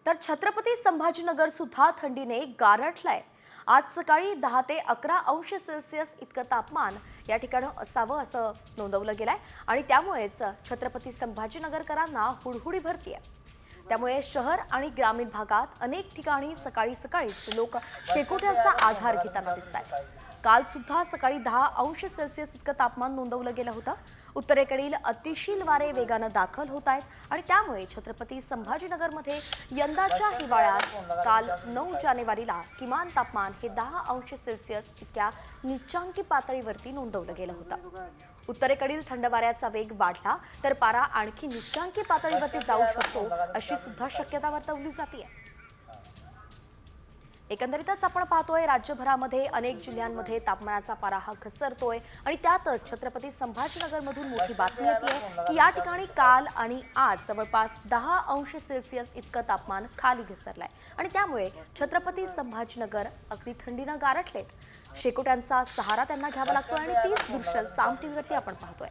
तर छत्रपती संभाजीनगर सुद्धा थंडीने गारठलाय। आज सकाळी 10 ते 11 अंश सेल्सिअस इतकं तापमान या ठिकाणी असावं असं नोंदवलं गेलंय आणि त्यामुळेच छत्रपती संभाजीनगरकरांना हुडहुडी भरतीये। त्यामुळे शहर आणि ग्रामीण भागात अनेक ठिकाणी सकाळीच लोक शेकोट्याचा आधार घेताना दिसतात। काल सुद्धा सकाळी 10 अंश सेल्सिअस इतकं तापमान नोंदवलं गेलं होतं। उत्तरेकडील अतिशील वारे वेगानं दाखल होत आहेत आणि त्यामुळे छत्रपती संभाजीनगरमध्ये यंदाच्या हिवाळ्यात काल 9 जानेवारीला किमान तापमान हे 10 अंश सेल्सिअस इतक्या निचांकी पातळीवरती नोंदवलं गेलं होतं। उत्तरेकडील थंड वाऱ्याचा वेग वाढला तर पारा आणखी निचांकी पातळीवरती जाऊ शकतो अशी सुद्धा शक्यता वर्तवली जाते। एकंदरीतच आपण पाहतोय राज्यभरामध्ये अनेक जिल्ह्यांमध्ये तापमानाचा पारा हा घसरतोय आणि त्यातच छत्रपती संभाजीनगरमधून मोठी बातमी येते की या ठिकाणी काल आणि आज जवळपास 10 अंश सेल्सिअस इतकं तापमान खाली घसरलंय आणि त्यामुळे छत्रपती संभाजीनगर अगदी थंडीनं गारठलेत। शेकोट्यांचा सहारा त्यांना घ्यावा लागतो आणि तीच दृश्य साम टीव्हीवरती आपण पाहतोय।